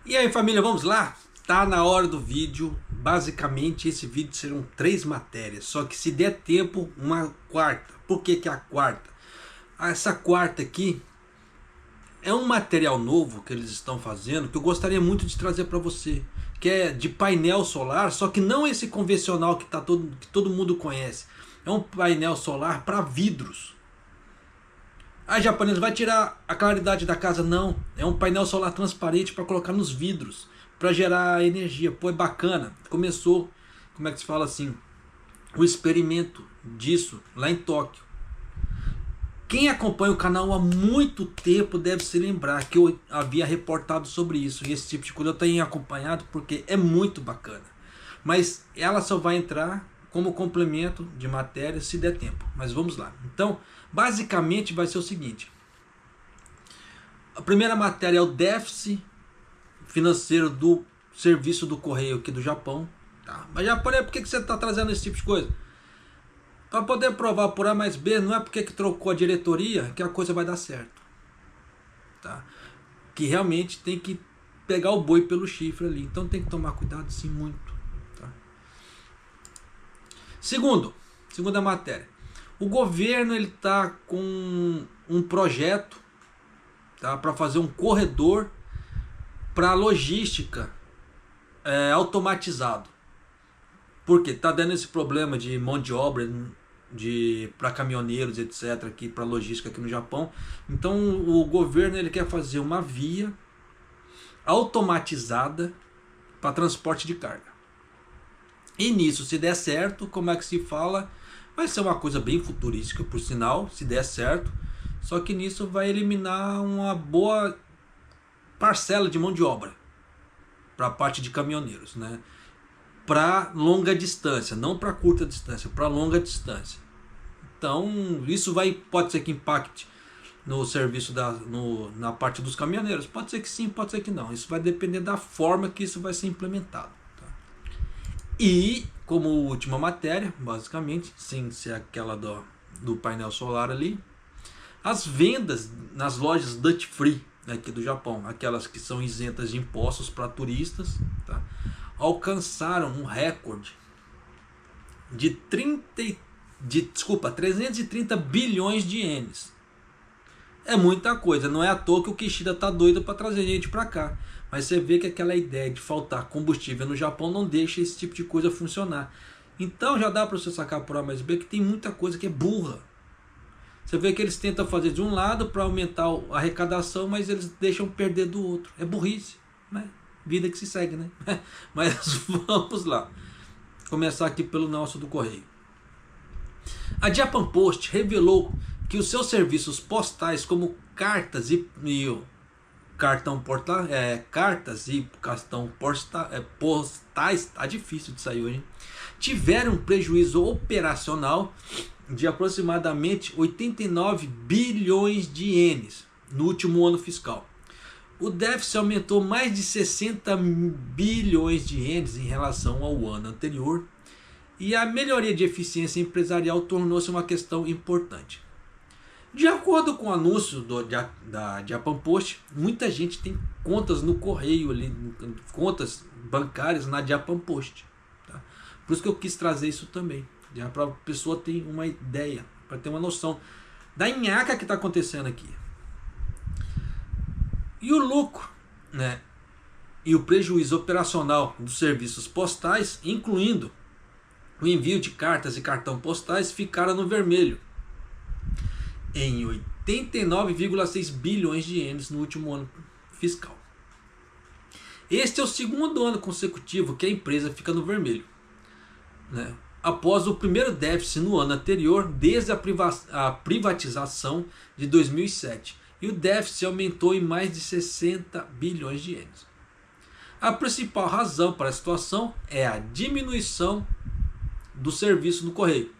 E aí, família, vamos lá? Tá na hora do vídeo. Basicamente esse vídeo serão 3 matérias, só que se der tempo, uma quarta. Por que que é a quarta? Essa quarta aqui é um material novo que eles estão fazendo que eu gostaria muito de trazer para você, que é de painel solar, só que não esse convencional que todo mundo conhece. É um painel solar para vidros. A japonesa vai tirar a claridade da casa? Não. É um painel solar transparente para colocar nos vidros, para gerar energia. Pô, é bacana. Começou, como é que se fala assim, o experimento disso lá em Tóquio. Quem acompanha o canal há muito tempo deve se lembrar que eu havia reportado sobre isso. E esse tipo de coisa eu tenho acompanhado porque é muito bacana. Mas ela só vai entrar como complemento de matéria se der tempo. Mas vamos lá. Então, basicamente vai ser o seguinte. A primeira matéria é o déficit financeiro do serviço do correio aqui do Japão. Tá? Mas japonês, por que você está trazendo esse tipo de coisa? Para poder provar por A mais B, não é porque que trocou a diretoria que a coisa vai dar certo. Tá? Que realmente tem que pegar o boi pelo chifre ali. Então tem que tomar cuidado sim muito. Tá? Segunda matéria. O governo ele está com um projeto, tá, para fazer um corredor para logística automatizado. Porque está dando esse problema de mão de obra para caminhoneiros, etc., aqui para logística aqui no Japão. Então o governo ele quer fazer uma via automatizada para transporte de carga. E nisso, se der certo, como é que se fala? Vai ser uma coisa bem futurística, por sinal, se der certo. Só que nisso vai eliminar uma boa parcela de mão de obra para a parte de caminhoneiros, né? Para longa distância, não para curta distância, para longa distância. Então, isso pode ser que impacte no serviço na parte dos caminhoneiros. Pode ser que sim, pode ser que não. Isso vai depender da forma que isso vai ser implementado. Tá? E, como última matéria, basicamente, sem ser aquela do painel solar ali, as vendas nas lojas Duty Free aqui do Japão, aquelas que são isentas de impostos para turistas, tá? Alcançaram um recorde de 330 bilhões de ienes. É muita coisa, não é à toa que o Kishida tá doido para trazer gente para cá. Mas você vê que aquela ideia de faltar combustível no Japão não deixa esse tipo de coisa funcionar. Então já dá para você sacar por A mais B que tem muita coisa que é burra. Você vê que eles tentam fazer de um lado para aumentar a arrecadação, mas eles deixam perder do outro. É burrice, né? Vida que se segue, né? Mas vamos lá. Começar aqui pelo nosso do correio. A Japan Post revelou que os seus serviços postais, como cartas e cartão postais, tá difícil de sair hoje, hein? Tiveram um prejuízo operacional de aproximadamente 89 bilhões de ienes no último ano fiscal. O déficit aumentou mais de 60 bilhões de ienes em relação ao ano anterior e a melhoria de eficiência empresarial tornou-se uma questão importante. De acordo com o anúncio da Japan Post, muita gente tem contas no correio, ali, contas bancárias na Japan Post. Tá? Por isso que eu quis trazer isso também, para a pessoa ter uma ideia, para ter uma noção da nhaca que está acontecendo aqui. E o lucro, né, e o prejuízo operacional dos serviços postais, incluindo o envio de cartas e cartão postais, ficaram no vermelho, em 89,6 bilhões de ienes no último ano fiscal. Este é o segundo ano consecutivo que a empresa fica no vermelho, né, após o primeiro déficit no ano anterior, desde a privatização de 2007. E o déficit aumentou em mais de 60 bilhões de ienes. A principal razão para a situação é a diminuição do serviço no correio,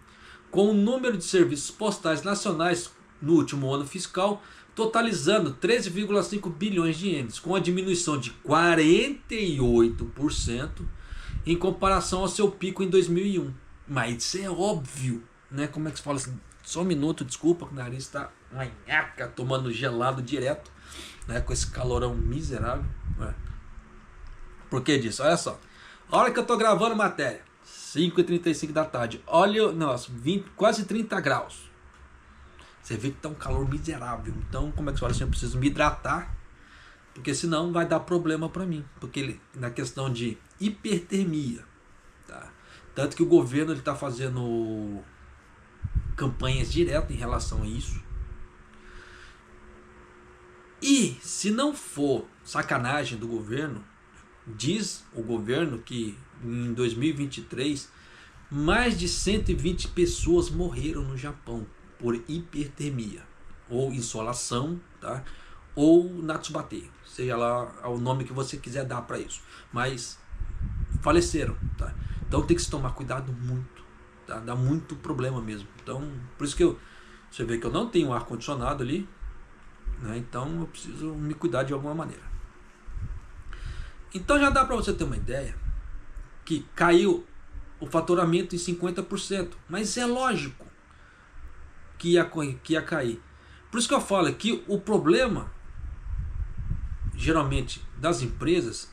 com o número de serviços postais nacionais no último ano fiscal totalizando 13,5 bilhões de ienes, com a diminuição de 48% em comparação ao seu pico em 2001. Mas isso é óbvio, né? Como é que se fala assim? Só um minuto, desculpa, o nariz está uma nhaca, tomando gelado direto, né? Com esse calorão miserável. Por que disso? Olha só. A hora que eu estou gravando matéria, 5h35 da tarde, olha, nossa, 20, quase 30 graus. Você vê que está um calor miserável. Então, como é que você fala assim? Eu preciso me hidratar, porque senão vai dar problema para mim. Porque na questão de hipertermia, tá? Tanto que o governo está fazendo campanhas direto em relação a isso. E se não for sacanagem do governo, diz o governo que em 2023 mais de 120 pessoas morreram no Japão por hipertermia, ou insolação, tá? Ou Natsubate, seja lá o nome que você quiser dar para isso, mas faleceram, tá? Então tem que se tomar cuidado muito, tá? Dá muito problema mesmo. Então, por isso que você vê que eu não tenho ar condicionado ali, né? Então eu preciso me cuidar de alguma maneira. Então já dá para você ter uma ideia que caiu o faturamento em 50%, mas é lógico que ia cair. Por isso que eu falo que o problema geralmente das empresas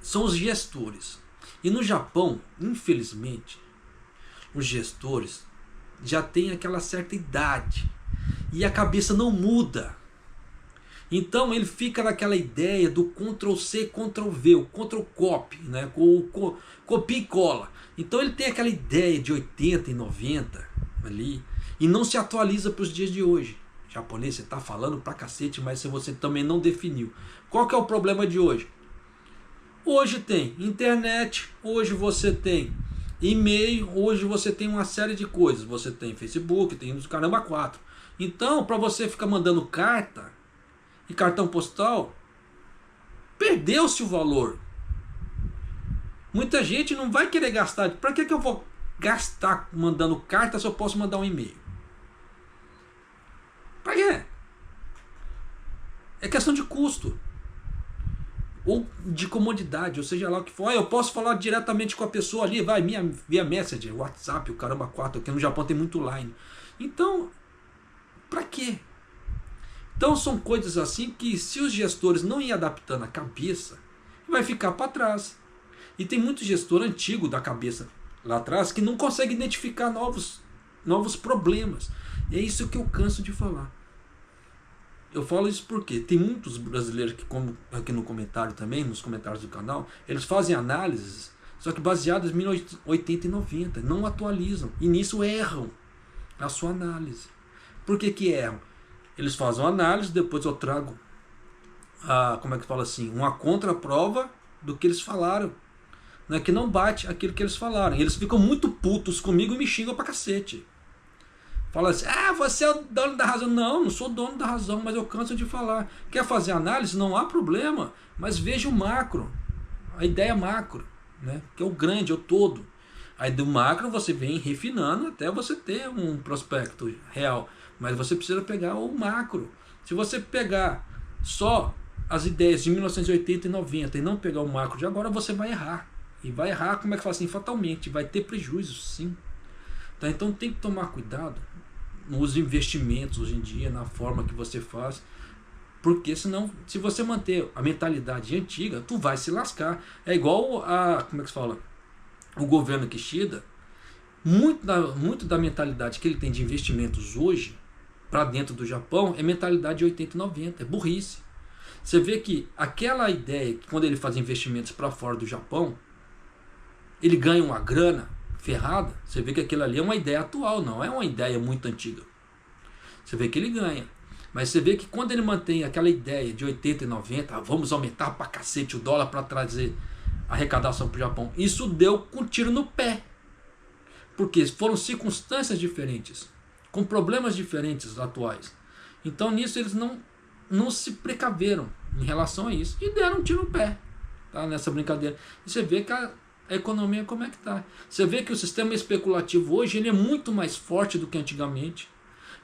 são os gestores. E no Japão, infelizmente, os gestores já têm aquela certa idade e a cabeça não muda. Então ele fica naquela ideia do Ctrl+C, Ctrl+V, o Ctrl+Copy, né? O copia e cola. Então ele tem aquela ideia de 80 e 90 ali e não se atualiza para os dias de hoje. Japonês, você está falando pra cacete, mas você também não definiu. Qual que é o problema de hoje? Hoje tem internet, hoje você tem e-mail, hoje você tem uma série de coisas. Você tem Facebook, tem os caramba 4. Então, para você ficar mandando carta e cartão postal, perdeu-se o valor. Muita gente não vai querer gastar. Para que eu vou gastar mandando carta se eu posso mandar um e-mail? Para quê? É questão de custo. Ou de comodidade, ou seja lá o que for. Eu posso falar diretamente com a pessoa ali, vai, via Messenger, WhatsApp, o caramba 4, aqui no Japão tem muito line. Então, para quê? Então são coisas assim que se os gestores não irem adaptando a cabeça, vai ficar para trás. E tem muito gestor antigo da cabeça lá atrás que não consegue identificar novos problemas. E é isso que eu canso de falar. Eu falo isso porque tem muitos brasileiros que, como aqui no comentário também, nos comentários do canal, eles fazem análises, só que baseadas em 1980 e 90, não atualizam. E nisso erram a sua análise. Por que erram? Eles fazem uma análise, depois eu trago como é que fala assim, uma contraprova do que eles falaram, né, que não bate aquilo que eles falaram. E eles ficam muito putos comigo e me xingam pra cacete. Fala assim, você é o dono da razão. Não sou dono da razão, mas eu canso de falar. Quer fazer análise? Não há problema, mas veja o macro, a ideia macro, né, que é o grande, é o todo. Aí do macro você vem refinando até você ter um prospecto real. Mas você precisa pegar o macro. Se você pegar só as ideias de 1980 e 90 e não pegar o macro de agora, você vai errar. E vai errar, como é que fala assim, fatalmente. Vai ter prejuízo, sim. Tá? Então tem que tomar cuidado nos investimentos hoje em dia, na forma que você faz. Porque senão, se você manter a mentalidade antiga, tu vai se lascar. É igual como é que se fala? O governo Kishida, muito da mentalidade que ele tem de investimentos hoje, para dentro do Japão, é mentalidade de 80 e 90, é burrice. Você vê que aquela ideia, que quando ele faz investimentos para fora do Japão, ele ganha uma grana ferrada, você vê que aquilo ali é uma ideia atual, não é uma ideia muito antiga. Você vê que ele ganha. Mas você vê que quando ele mantém aquela ideia de 80 e 90, vamos aumentar pra cacete o dólar para trazer arrecadação para o Japão, isso deu com um tiro no pé. Porque foram circunstâncias diferentes, com problemas diferentes atuais. Então nisso eles não se precaveram em relação a isso e deram um tiro no pé, tá? Nessa brincadeira. E você vê que a economia como é que está. Você vê que o sistema especulativo hoje ele é muito mais forte do que antigamente.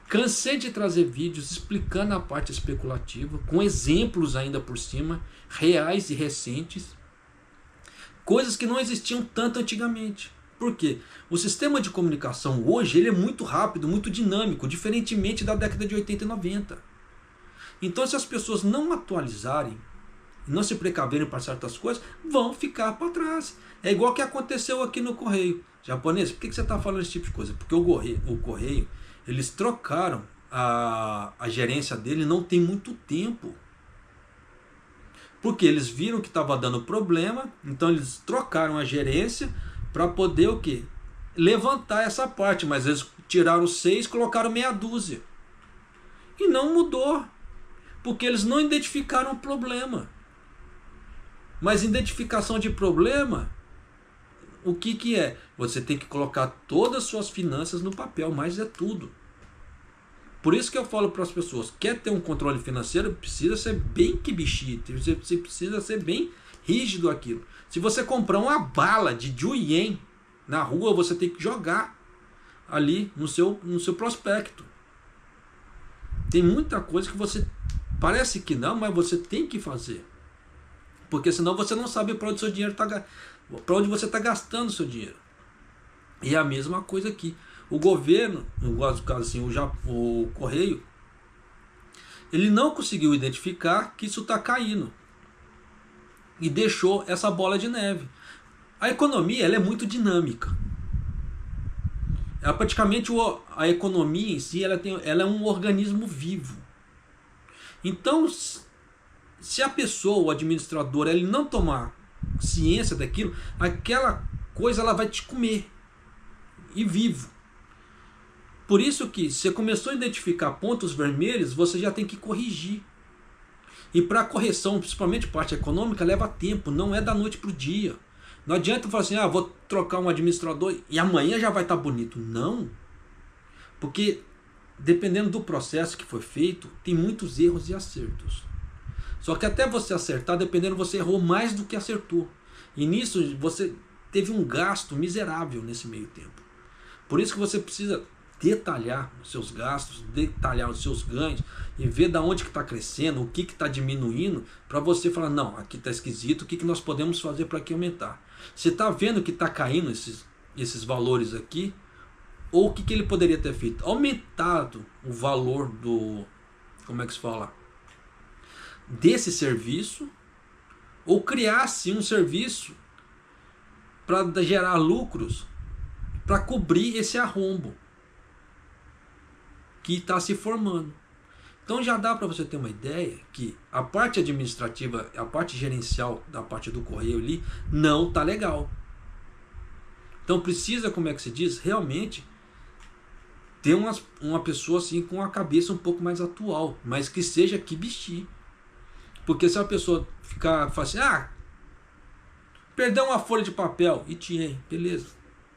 Cansei de trazer vídeos explicando a parte especulativa, com exemplos ainda por cima, reais e recentes. Coisas que não existiam tanto antigamente. Por quê? O sistema de comunicação hoje ele é muito rápido, muito dinâmico, diferentemente da década de 80 e 90. Então se as pessoas não atualizarem e não se precaverem para certas coisas, vão ficar para trás. É igual que aconteceu aqui no Correio. Japonês, por que você está falando esse tipo de coisa? Porque o Correio, eles trocaram a gerência dele não tem muito tempo. Porque eles viram que estava dando problema, então eles trocaram a gerência para poder o quê? Levantar essa parte, mas eles tiraram 6, colocaram meia dúzia. E não mudou, porque eles não identificaram o problema. Mas identificação de problema, o que é? Você tem que colocar todas as suas finanças no papel, mas é tudo. Por isso que eu falo para as pessoas, quer ter um controle financeiro, precisa ser bem quibichito, você precisa ser bem rígido aquilo. Se você comprar uma bala de Juyen na rua, você tem que jogar ali no seu prospecto. Tem muita coisa que você, parece que não, mas você tem que fazer. Porque senão você não sabe para onde seu dinheiro para onde você está gastando o seu dinheiro. E é a mesma coisa aqui. O governo, no caso assim, o Correio, ele não conseguiu identificar que isso está caindo. E deixou essa bola de neve. A economia ela é muito dinâmica. Praticamente a economia em si ela é um organismo vivo. Então, se a pessoa, o administrador, ele não tomar ciência daquilo, aquela coisa ela vai te comer. E vivo. Por isso que você começou a identificar pontos vermelhos, você já tem que corrigir. E para a correção, principalmente parte econômica, leva tempo, não é da noite para o dia. Não adianta falar assim, vou trocar um administrador e amanhã já vai estar bonito. Não. Porque dependendo do processo que foi feito, tem muitos erros e acertos. Só que até você acertar, dependendo, você errou mais do que acertou. E nisso você teve um gasto miserável nesse meio tempo. Por isso que você precisa detalhar os seus gastos, detalhar os seus ganhos e ver da onde que está crescendo, o que está diminuindo, para você falar, não, aqui está esquisito, o que nós podemos fazer para aqui aumentar. Você está vendo que está caindo esses valores aqui, ou o que ele poderia ter feito? Aumentado o valor do, como é que se fala? Desse serviço, ou criasse um serviço para gerar lucros, para cobrir esse arrombo que está se formando. Então já dá para você ter uma ideia que a parte administrativa, a parte gerencial da parte do Correio ali, não está legal. Então precisa, como é que se diz, realmente ter uma pessoa assim com a cabeça um pouco mais atual, mas que seja kibishi. Porque se a pessoa falar assim, perdeu uma folha de papel, Itien, beleza.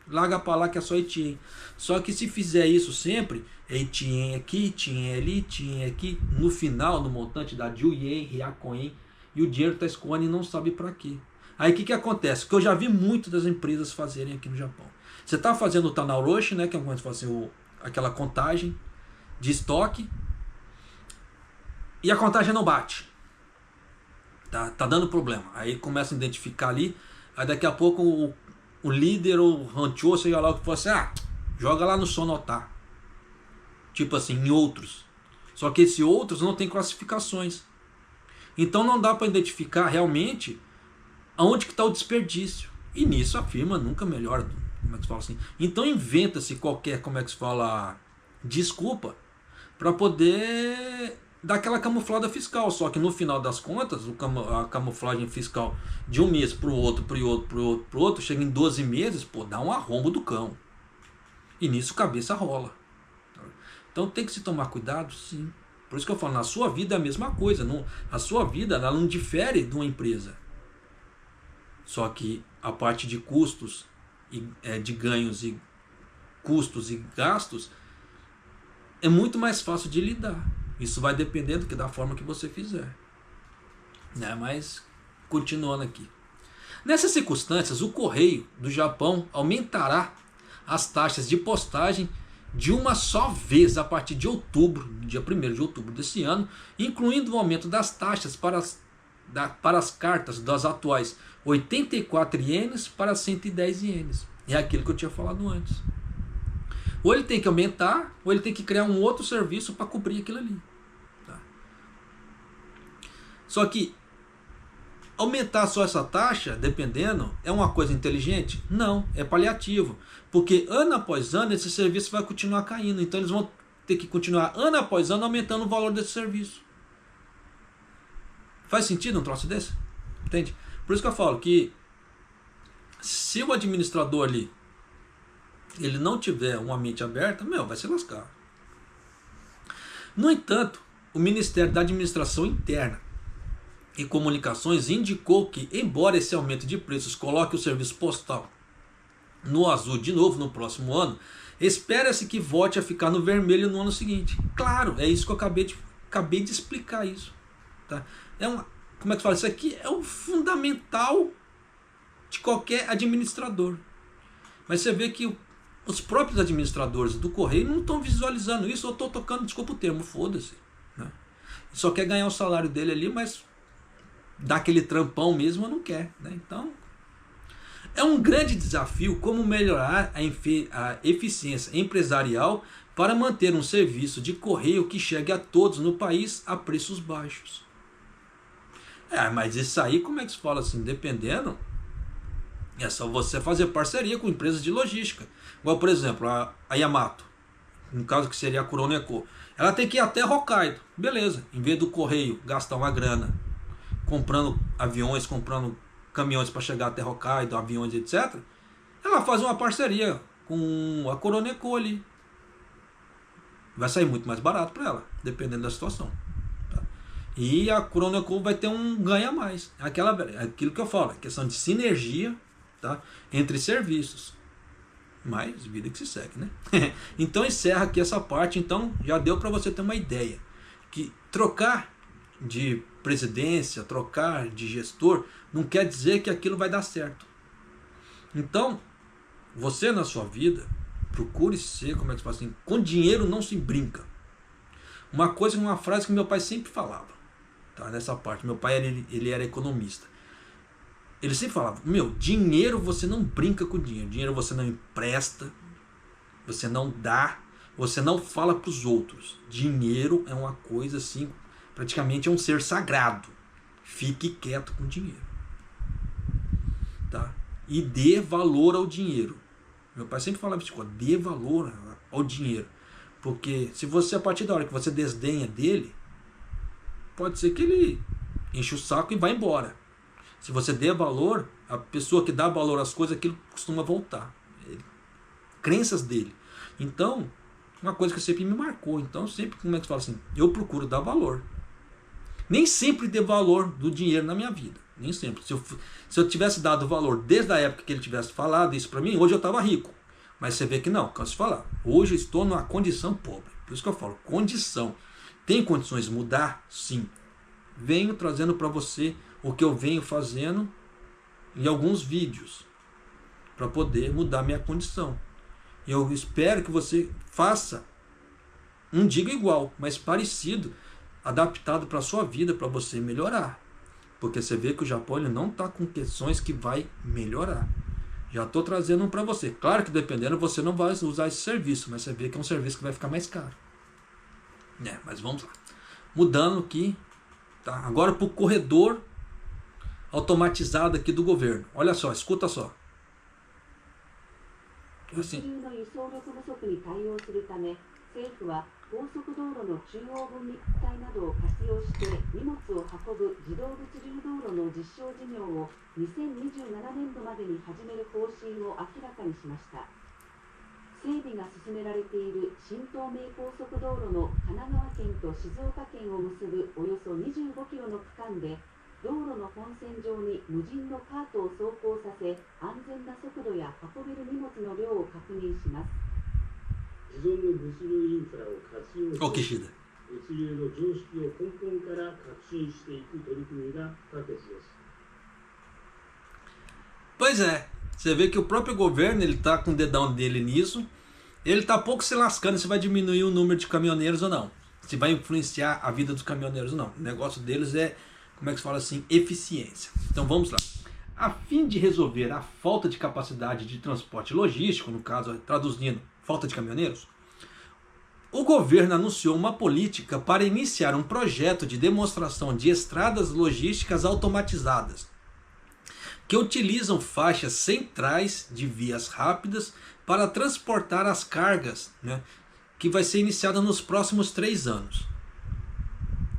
Larga para lá que é só Itien. Só que se fizer isso sempre, é Itien aqui, Itien ali, Itien aqui. No final, no montante da Juyen, Ryakoen, e o dinheiro está escoando e não sabe para quê. Aí o que acontece? Que eu já vi muito das empresas fazerem aqui no Japão. Você está fazendo o Tanaroshi, né, que é quando você faz aquela contagem de estoque, e a contagem não bate. Tá dando problema. Aí começa a identificar ali, aí daqui a pouco o líder ou o rancho, seja lá o que for assim, joga lá no Sonotar. Tipo assim, em outros. Só que esses outros não tem classificações. Então não dá para identificar realmente aonde que está o desperdício. E nisso a firma nunca melhora. Como é que se fala assim? Então inventa-se qualquer, como é que se fala, desculpa para poder dar aquela camuflada fiscal. Só que no final das contas, a camuflagem fiscal de um mês para o outro, pro outro, chega em 12 meses, dá um arrombo do cão. E nisso cabeça rola. Então tem que se tomar cuidado, sim. Por isso que eu falo, na sua vida é a mesma coisa. A sua vida ela não difere de uma empresa. Só que a parte de custos, de ganhos e custos e gastos, é muito mais fácil de lidar. Isso vai depender da forma que você fizer. Mas, continuando aqui. Nessas circunstâncias, o Correio do Japão aumentará as taxas de postagem de uma só vez a partir de outubro, dia 1º de outubro desse ano, incluindo o aumento das taxas para as cartas das atuais 84 ienes para 110 ienes. É aquilo que eu tinha falado antes. Ou ele tem que aumentar, ou ele tem que criar um outro serviço para cobrir aquilo ali. Tá? Só que Aumentar só essa taxa, dependendo, é uma coisa inteligente? Não, é paliativo. Porque ano após ano esse serviço vai continuar caindo. Então eles vão ter que continuar ano após ano aumentando o valor desse serviço. Faz sentido um troço desse? Entende? Por isso que eu falo que se o administrador ali ele não tiver uma mente aberta, vai se lascar. No entanto, o Ministério da Administração Interna e Comunicações indicou que, embora esse aumento de preços coloque o serviço postal no azul de novo no próximo ano, espera-se que volte a ficar no vermelho no ano seguinte. Claro, é isso que eu acabei de explicar isso. Tá? Como é que fala? Isso aqui é o fundamental de qualquer administrador. Mas você vê que os próprios administradores do Correio não estão visualizando isso. Eu estou tocando, desculpa o termo, foda-se. Né? Só quer ganhar o salário dele ali, mas dar aquele trampão mesmo não quer. Né? Então, é um grande desafio como melhorar a eficiência empresarial para manter um serviço de correio que chegue a todos no país a preços baixos. Mas isso aí, como é que se fala assim? Dependendo, é só você fazer parceria com empresas de logística. Igual, por exemplo, a Yamato, no caso que seria a Kuroneko. Ela tem que ir até Hokkaido. Beleza, em vez do correio gastar uma grana comprando aviões, comprando caminhões para chegar até Hokkaido, aviões, etc. Ela faz uma parceria com a Kuroneko ali. Vai sair muito mais barato para ela, dependendo da situação. Tá? E a Kuroneko vai ter um ganho a mais. Aquilo que eu falo, questão de sinergia, tá? Entre serviços. Mas vida que se segue, né? Então encerra aqui essa parte. Então já deu para você ter uma ideia. Que trocar de presidência, trocar de gestor, não quer dizer que aquilo vai dar certo. Então, você na sua vida, procure ser, como é que se fala assim, com dinheiro não se brinca. Uma frase que meu pai sempre falava, tá? Nessa parte, meu pai ele era economista. Ele sempre falava, dinheiro você não brinca com dinheiro. Dinheiro você não empresta, você não dá, você não fala para os outros. Dinheiro é uma coisa assim, praticamente é um ser sagrado. Fique quieto com dinheiro. Tá? E dê valor ao dinheiro. Meu pai sempre falava isso, dê valor ao dinheiro. Porque se você, a partir da hora que você desdenha dele, pode ser que ele enche o saco e vá embora. Se você der valor, a pessoa que dá valor às coisas, aquilo costuma voltar. Crenças dele. Então, uma coisa que sempre me marcou. Então, sempre, como é que se fala assim? Eu procuro dar valor. Nem sempre dê valor do dinheiro na minha vida. Nem sempre. Se eu tivesse dado valor desde a época que ele tivesse falado isso para mim, hoje eu estava rico. Mas você vê que não, canso de falar. Hoje eu estou numa condição pobre. Por isso que eu falo, condição. Tem condições de mudar? Sim. Venho trazendo para você o que eu venho fazendo em alguns vídeos para poder mudar minha condição. E eu espero que você faça, não diga igual, mas parecido, adaptado para a sua vida, para você melhorar. Porque você vê que o Japão ele não está com questões que vai melhorar. Já estou trazendo um para você. Claro que dependendo você não vai usar esse serviço, mas você vê que é um serviço que vai ficar mais caro. Mas vamos lá. Mudando aqui, tá? Agora para o corredor automatizado aqui do governo. Olha só, escuta só. Assim. 高速道路の中央分離帯などを活用して荷物を運ぶ自動物流道路の実証事業を2027年度までに始める方針を明らかにしました。整備が進められている新東名高速道路の神奈川県と静岡県を結ぶおよそ25キロの区間で道路の本線上に無人のカートを走行させ安全な速度や運べる荷物の量を確認します。 既存の物流インフラを活用し、物流の常識を根本から革新していく取り組みが不可欠です。 Pois é, você vê que o próprio governo ele está com o dedão dele nisso, ele está pouco se lascando se vai diminuir o número de caminhoneiros ou não, se vai influenciar a vida dos caminhoneiros ou não. O negócio deles é, como é que se fala assim, eficiência. Então vamos lá. A fim de resolver a falta de capacidade de transporte logístico, no caso, traduzindo, falta de caminhoneiros, O governo anunciou uma política para iniciar um projeto de demonstração de estradas logísticas automatizadas, que utilizam faixas centrais de vias rápidas para transportar as cargas, né, que vai ser iniciada nos próximos 3 anos.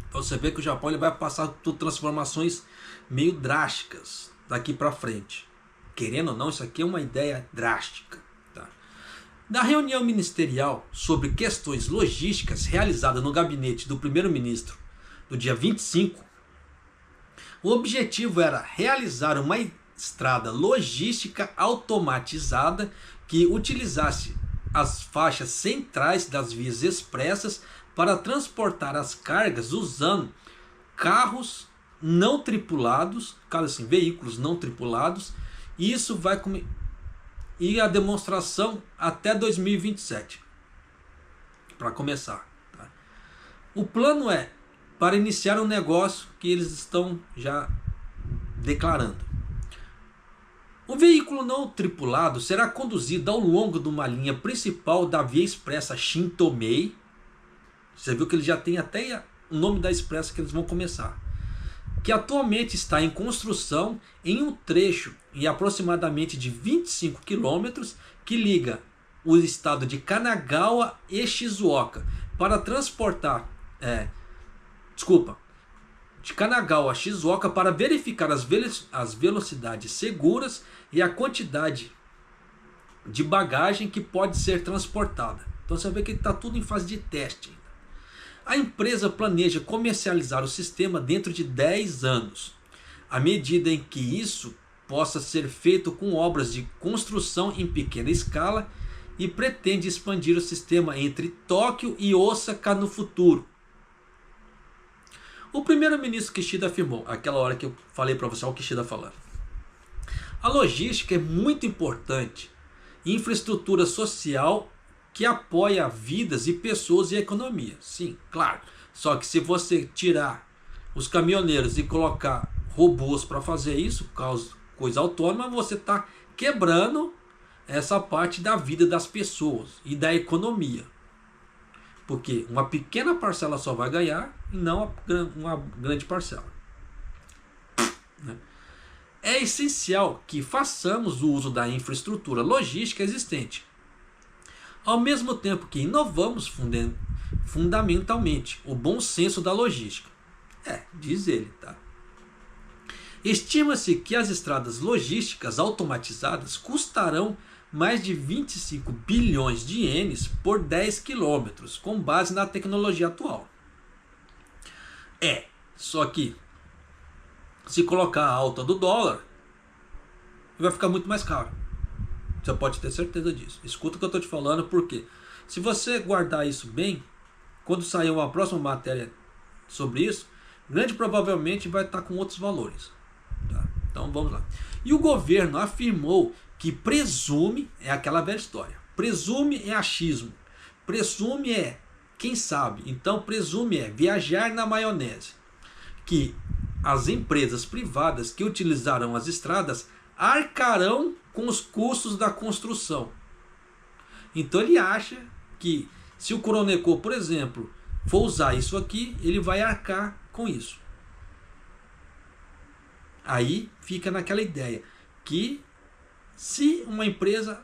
Então você vê que o Japão ele vai passar por transformações meio drásticas daqui para frente. Querendo ou não, isso aqui é uma ideia drástica. Tá? Na reunião ministerial sobre questões logísticas realizada no gabinete do primeiro-ministro do dia 25, o objetivo era realizar uma estrada logística automatizada que utilizasse as faixas centrais das vias expressas para transportar as cargas usando carros não tripulados, assim, veículos não tripulados, e isso vai e a demonstração até 2027 para começar. Tá? O plano é para iniciar um negócio que eles estão já declarando. O veículo não tripulado será conduzido ao longo de uma linha principal da via expressa Shin-Tomei. Você viu que ele já tem até o nome da expressa que eles vão começar, que atualmente está em construção em um trecho em aproximadamente de 25 quilômetros que liga o estado de Kanagawa e Shizuoka para transportar de Kanagawa a Shizuoka para verificar as velocidades seguras e a quantidade de bagagem que pode ser transportada. Então você vê que está tudo em fase de teste. A empresa planeja comercializar o sistema dentro de 10 anos, à medida em que isso possa ser feito com obras de construção em pequena escala, e pretende expandir o sistema entre Tóquio e Osaka no futuro. O primeiro-ministro Kishida afirmou, aquela hora que eu falei para você, o Kishida falando: a logística é muito importante, infraestrutura social que apoia vidas e pessoas e a economia. Sim, claro. Só que se você tirar os caminhoneiros e colocar robôs para fazer isso, coisa autônoma, você está quebrando essa parte da vida das pessoas e da economia. Porque uma pequena parcela só vai ganhar e não uma grande parcela. É essencial que façamos o uso da infraestrutura logística existente, ao mesmo tempo que inovamos fundamentalmente o bom senso da logística. Diz ele, tá? Estima-se que as estradas logísticas automatizadas custarão mais de 25 bilhões de ienes por 10 quilômetros, com base na tecnologia atual. Só que se colocar a alta do dólar, vai ficar muito mais caro. Você pode ter certeza disso. Escuta o que eu estou te falando, porque se você guardar isso bem, quando sair uma próxima matéria sobre isso, grande provavelmente vai estar com outros valores. Tá? Então vamos lá. E o governo afirmou que presume, é aquela velha história, presume é achismo, presume é quem sabe, então presume é viajar na maionese, que as empresas privadas que utilizarão as estradas arcarão com os custos da construção. Então ele acha que se o Kuroneko, por exemplo, for usar isso aqui, ele vai arcar com isso. Aí fica naquela ideia que se uma empresa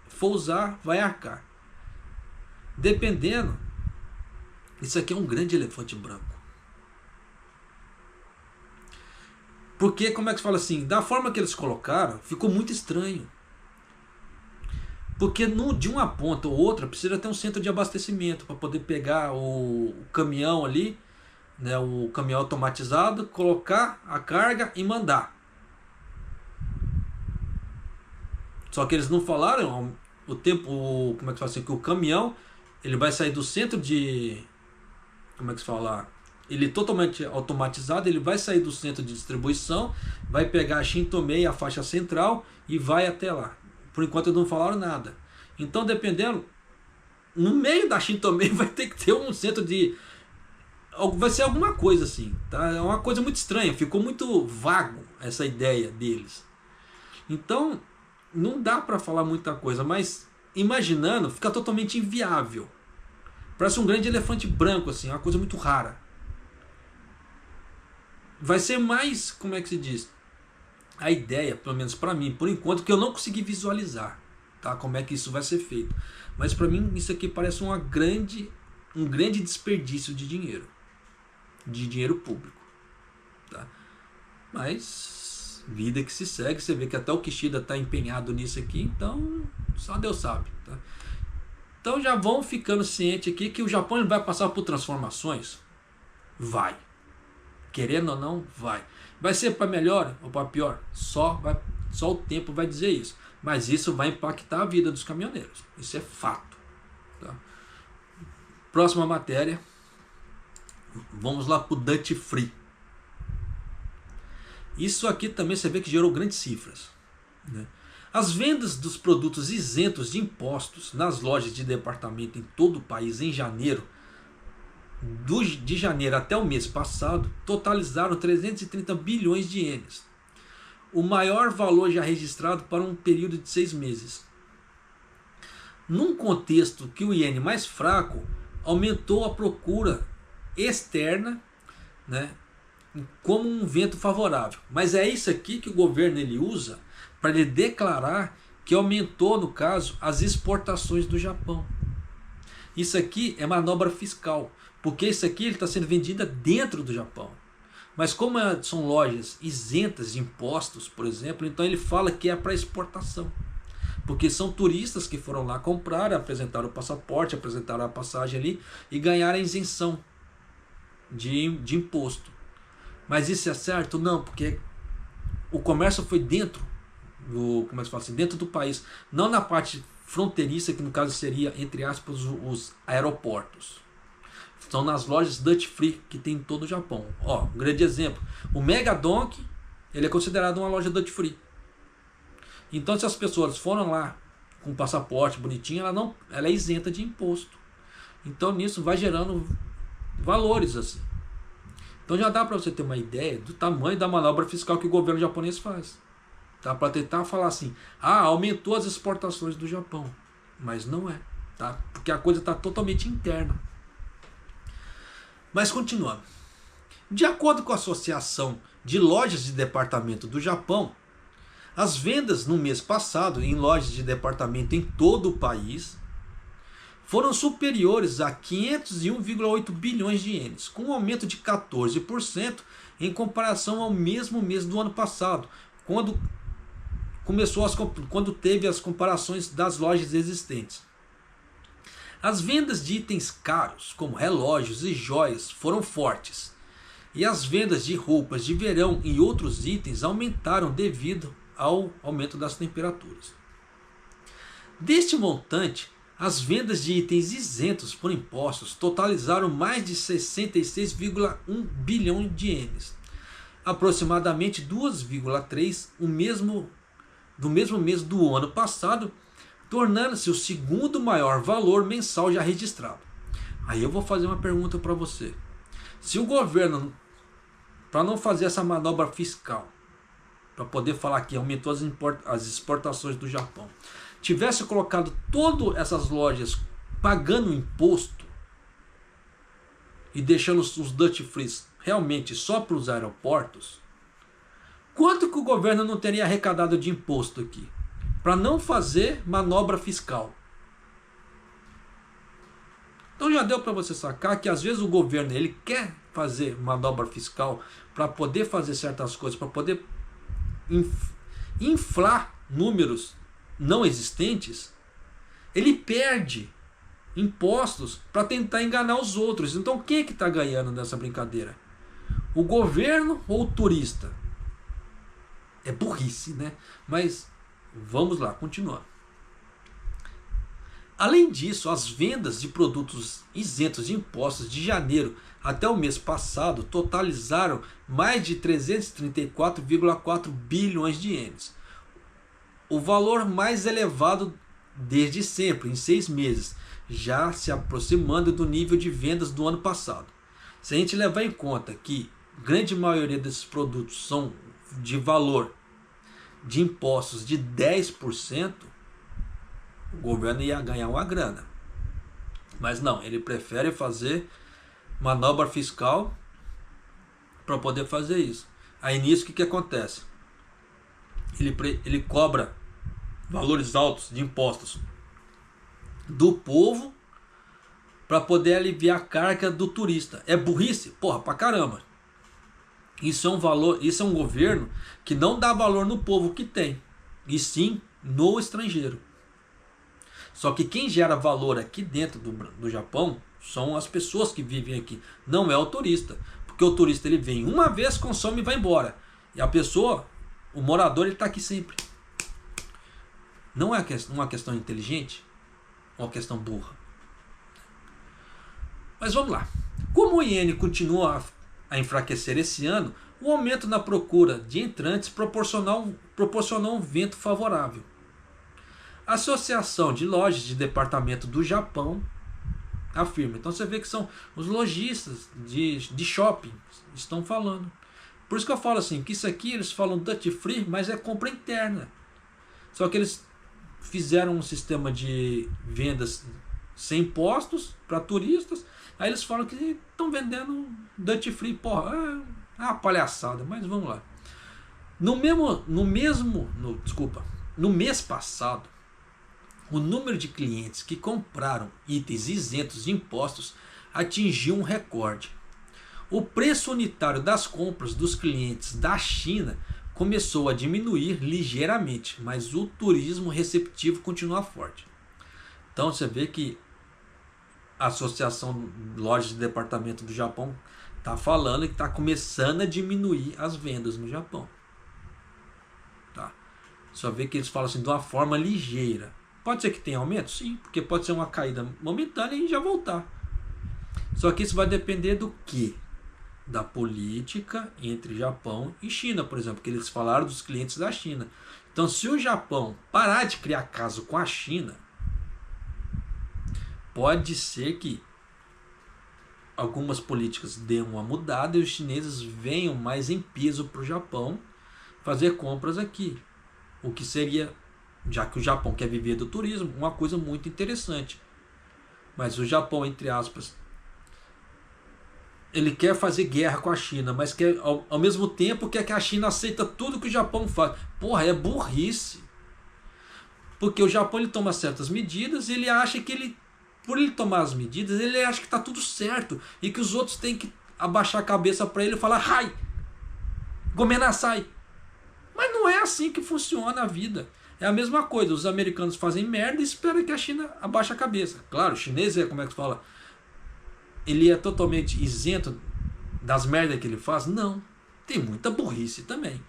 for usar, vai arcar. Dependendo, isso aqui é um grande elefante branco. Porque, como é que se fala assim, da forma que eles colocaram, ficou muito estranho. Porque de uma ponta ou outra precisa ter um centro de abastecimento para poder pegar o caminhão ali, né, o caminhão automatizado, colocar a carga e mandar. Só que eles não falaram o tempo, como é que se fala assim, que o caminhão ele vai sair do centro de, como é que se fala, ele é totalmente automatizado, ele vai sair do centro de distribuição, vai pegar a Shin-Tomei, a faixa central, e vai até lá. Por enquanto eles não falaram nada. Então, dependendo, no meio da Shin-Tomei vai ter que ter um centro de, vai ser alguma coisa assim, tá? É uma coisa muito estranha, ficou muito vago essa ideia deles. Então não dá para falar muita coisa, mas imaginando, fica totalmente inviável Parece um grande elefante branco, assim, uma coisa muito rara. Vai ser mais, como é que se diz? A ideia, pelo menos para mim, por enquanto, que eu não consegui visualizar, tá? Como é que isso vai ser feito. Mas para mim isso aqui parece um grande desperdício de dinheiro público, tá? Mas vida que se segue, você vê que até o Kishida está empenhado nisso aqui, então só Deus sabe, tá? Então já vão ficando cientes aqui que o Japão ele vai passar por transformações, vai, querendo ou não, vai. Vai ser para melhor ou para pior? Só o tempo vai dizer isso. Mas isso vai impactar a vida dos caminhoneiros. Isso é fato, tá? Próxima matéria. Vamos lá para o Duty Free. Isso aqui também você vê que gerou grandes cifras, né? As vendas dos produtos isentos de impostos nas lojas de departamento em todo o país em janeiro, de janeiro até o mês passado, totalizaram 330 bilhões de ienes, o maior valor já registrado para um período de 6 meses. Num contexto que o iene mais fraco aumentou a procura externa, né, como um vento favorável. Mas é isso aqui que o governo ele usa para ele declarar que aumentou, no caso, as exportações do Japão. Isso aqui é manobra fiscal, porque isso aqui está sendo vendida dentro do Japão. Mas como são lojas isentas de impostos, por exemplo, então ele fala que é para exportação. Porque são turistas que foram lá comprar, apresentaram o passaporte, apresentaram a passagem ali e ganharam a isenção de imposto. Mas isso é certo? Não, porque o comércio foi dentro do, como é que se fala assim, dentro do país, não na parte fronteiriça, que no caso seria, entre aspas, os aeroportos. São nas lojas Duty Free que tem em todo o Japão. Ó, um grande exemplo, o Mega Donki, ele é considerado uma loja Duty Free. Então se as pessoas foram lá com um passaporte bonitinho, ela é isenta de imposto. Então nisso vai gerando valores assim. Então já dá para você ter uma ideia do tamanho da manobra fiscal que o governo japonês faz. Tá? Para tentar falar assim, aumentou as exportações do Japão. Mas não é, tá? Porque a coisa está totalmente interna. Mas continuando. De acordo com a Associação de Lojas de Departamento do Japão, as vendas no mês passado em lojas de departamento em todo o país foram superiores a 501,8 bilhões de ienes, com um aumento de 14% em comparação ao mesmo mês do ano passado, quando teve as comparações das lojas existentes. As vendas de itens caros, como relógios e joias, foram fortes, e as vendas de roupas de verão e outros itens aumentaram devido ao aumento das temperaturas. Deste montante, as vendas de itens isentos por impostos totalizaram mais de 66,1 bilhão de ienes, aproximadamente 2,3 do mesmo mês do ano passado, tornando-se o segundo maior valor mensal já registrado. Aí eu vou fazer uma pergunta para você. Se o governo, para não fazer essa manobra fiscal, para poder falar que aumentou as exportações do Japão, tivesse colocado todas essas lojas pagando imposto e deixando os duty free realmente só para os aeroportos, quanto que o governo não teria arrecadado de imposto aqui? Para não fazer manobra fiscal. Então já deu para você sacar que às vezes o governo ele quer fazer manobra fiscal para poder fazer certas coisas, para poder inflar números não existentes, ele perde impostos para tentar enganar os outros. Então quem é que está ganhando nessa brincadeira? O governo ou o turista? É burrice, né? Mas vamos lá, continuando. Além disso, as vendas de produtos isentos de impostos de janeiro até o mês passado totalizaram mais de 334,4 bilhões de ienes. O valor mais elevado desde sempre, em 6 meses, já se aproximando do nível de vendas do ano passado. Se a gente levar em conta que a grande maioria desses produtos são de valor de impostos de 10%, o governo ia ganhar uma grana. Mas não, ele prefere fazer manobra fiscal para poder fazer isso. Aí nisso o que acontece? Ele cobra valores altos de impostos do povo para poder aliviar a carga do turista. É burrice? Porra, pra caramba. Isso é um governo que não dá valor no povo que tem, e sim no estrangeiro. Só que quem gera valor aqui dentro do Japão são as pessoas que vivem aqui, não é o turista. Porque o turista ele vem uma vez, consome e vai embora. E a pessoa, o morador, ele está aqui sempre. Não é uma questão inteligente, é uma questão burra. Mas vamos lá. Como o iene continua a enfraquecer esse ano, o aumento na procura de entrantes proporcionou um vento favorável. A Associação de Lojas de Departamento do Japão afirma. Então você vê que são os lojistas de shopping estão falando. Por isso que eu falo assim, que isso aqui eles falam duty free, mas é compra interna. Só que eles fizeram um sistema de vendas sem impostos para turistas. Aí eles falam que estão vendendo duty free. Porra, é uma palhaçada, mas vamos lá. No mês passado, o número de clientes que compraram itens isentos de impostos atingiu um recorde. O preço unitário das compras dos clientes da China começou a diminuir ligeiramente, mas o turismo receptivo continua forte. Então você vê que a Associação de Lojas de Departamento do Japão está falando que está começando a diminuir as vendas no Japão. Tá? Só vê que eles falam assim de uma forma ligeira. Pode ser que tenha aumento? Sim, porque pode ser uma caída momentânea e já voltar. Só que isso vai depender do quê? Da política entre Japão e China, por exemplo, que eles falaram dos clientes da China. Então, se o Japão parar de criar caso com a China, pode ser que algumas políticas dêem uma mudada e os chineses venham mais em peso para o Japão fazer compras aqui. O que seria, já que o Japão quer viver do turismo, uma coisa muito interessante. Mas o Japão, entre aspas, ele quer fazer guerra com a China, mas quer, ao mesmo tempo quer que a China aceita tudo que o Japão faz. Porra, é burrice. Porque o Japão ele toma certas medidas e ele acha que por ele tomar as medidas, ele acha que está tudo certo e que os outros têm que abaixar a cabeça para ele e falar "Hai! Gomenasai!". Mas não é assim que funciona a vida. É a mesma coisa, os americanos fazem merda e esperam que a China abaixe a cabeça. Claro, o chinês como é que fala? Ele é totalmente isento das merdas que ele faz? Não. Tem muita burrice também.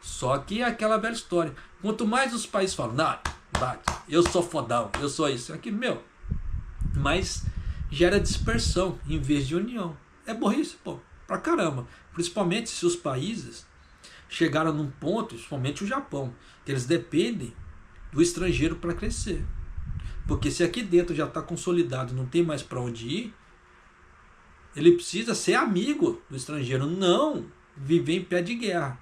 Só que é aquela velha história. Quanto mais os países falam, não, bate, eu sou fodão, eu sou isso, aquilo, mas gera dispersão em vez de união. É burrice, pô, pra caramba. Principalmente se os países chegaram num ponto, principalmente o Japão, que eles dependem do estrangeiro para crescer. Porque se aqui dentro já está consolidado e não tem mais para onde ir, ele precisa ser amigo do estrangeiro, não viver em pé de guerra.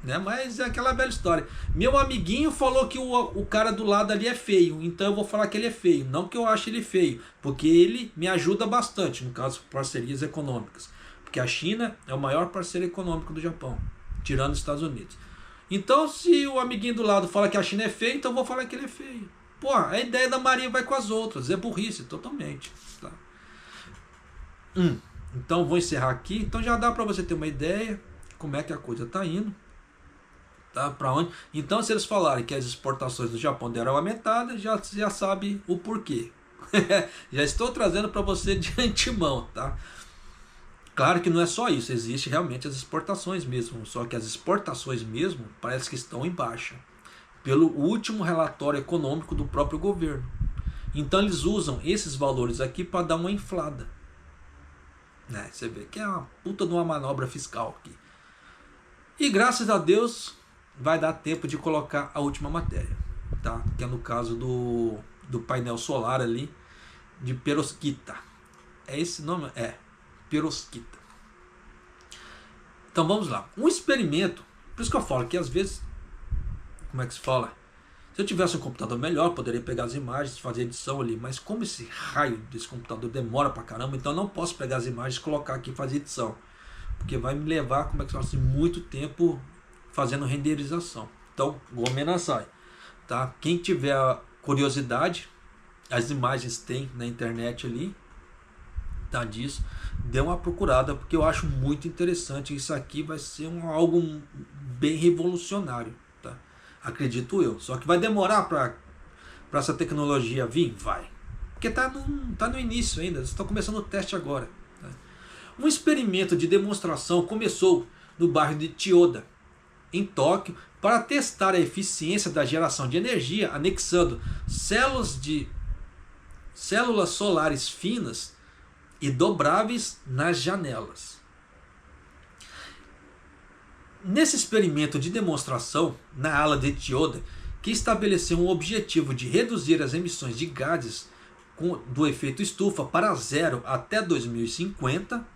Né? Mas é aquela velha história. Meu amiguinho falou que o cara do lado ali é feio, então eu vou falar que ele é feio. Não que eu ache ele feio, porque ele me ajuda bastante, no caso, parcerias econômicas. Porque a China é o maior parceiro econômico do Japão, tirando os Estados Unidos. Então, se o amiguinho do lado fala que a China é feia, então eu vou falar que ele é feio. Pô, a ideia da Maria vai com as outras. É burrice, totalmente. Tá? Então, vou encerrar aqui. Então, já dá para você ter uma ideia como é que a coisa está indo. Tá? Para onde? Então, se eles falarem que as exportações do Japão deram aumentada, já sabe o porquê. Já estou trazendo para você de antemão, tá? Claro que não é só isso, existe realmente as exportações mesmo, só que as exportações mesmo parece que estão em baixa, pelo último relatório econômico do próprio governo. Então eles usam esses valores aqui para dar uma inflada. Né? Você vê que é uma puta de uma manobra fiscal aqui. E graças a Deus vai dar tempo de colocar a última matéria, tá? Que é no caso do painel solar ali de perovskita. É esse nome? É. Perovskita. Então vamos lá. Um experimento, por isso que eu falo que às vezes, como é que se fala? Se eu tivesse um computador melhor, poderia pegar as imagens, fazer edição ali. Mas como esse raio desse computador demora pra caramba, então eu não posso pegar as imagens e colocar aqui e fazer edição. Porque vai me levar, como é que se fala assim, muito tempo fazendo renderização. Então, Gomenasai, tá? Quem tiver curiosidade, as imagens tem na internet ali, tá, disso. Dê uma procurada, porque eu acho muito interessante. Isso aqui vai ser algo bem revolucionário, tá? Acredito eu. Só que vai demorar para essa tecnologia vir? Vai. Porque tá no início ainda. Vocês estão começando o teste agora. Tá? Um experimento de demonstração começou no bairro de Chiyoda, em Tóquio, para testar a eficiência da geração de energia anexando células solares finas e dobráveis nas janelas. Nesse experimento de demonstração, na ala de Chiyoda, que estabeleceu um objetivo de reduzir as emissões de gases do efeito estufa para zero até 2050,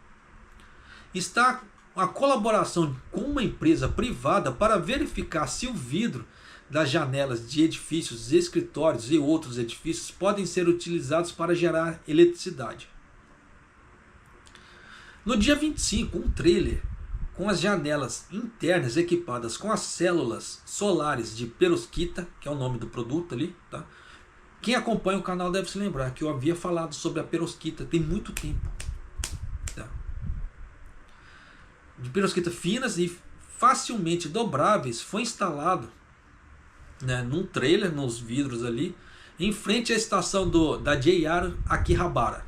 está a colaboração com uma empresa privada para verificar se o vidro das janelas de edifícios, escritórios e outros edifícios podem ser utilizados para gerar eletricidade. No dia 25, um trailer com as janelas internas equipadas com as células solares de perovskita, que é o nome do produto ali, tá? Quem acompanha o canal deve se lembrar que eu havia falado sobre a perovskita tem muito tempo. Tá? De perovskita finas e facilmente dobráveis, foi instalado, né, num trailer, nos vidros ali, em frente à estação da JR Akihabara.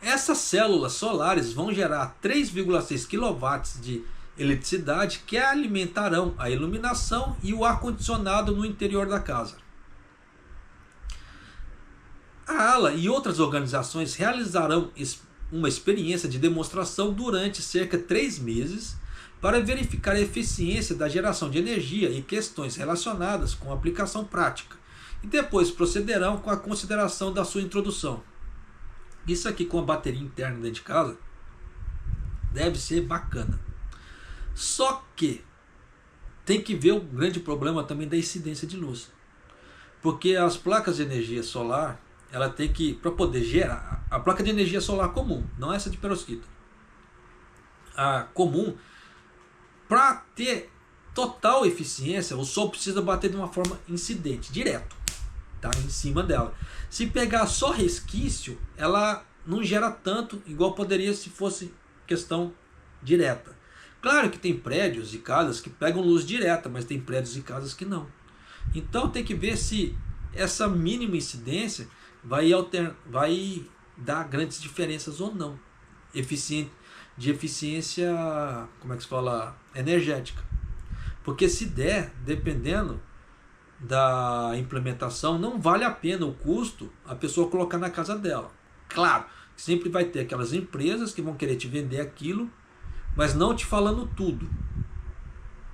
Essas células solares vão gerar 3,6 kW de eletricidade que alimentarão a iluminação e o ar-condicionado no interior da casa. A ALA e outras organizações realizarão uma experiência de demonstração durante cerca de 3 meses para verificar a eficiência da geração de energia e questões relacionadas com a aplicação prática, e depois procederão com a consideração da sua introdução. Isso aqui com a bateria interna dentro de casa deve ser bacana. Só que tem que ver o grande problema também da incidência de luz. Porque as placas de energia solar, ela tem que, para poder gerar, a placa de energia solar comum, não essa de perovskita. A comum, para ter total eficiência, o sol precisa bater de uma forma incidente, direto. Tá em cima dela. Se pegar só resquício, ela não gera tanto igual poderia se fosse questão direta. Claro que tem prédios e casas que pegam luz direta, mas tem prédios e casas que não. Então tem que ver se essa mínima incidência vai dar grandes diferenças ou não. De eficiência, como é que se fala, energética. Porque se der, dependendo da implementação, não vale a pena o custo a pessoa colocar na casa dela. Claro, sempre vai ter aquelas empresas que vão querer te vender aquilo, mas não te falando tudo,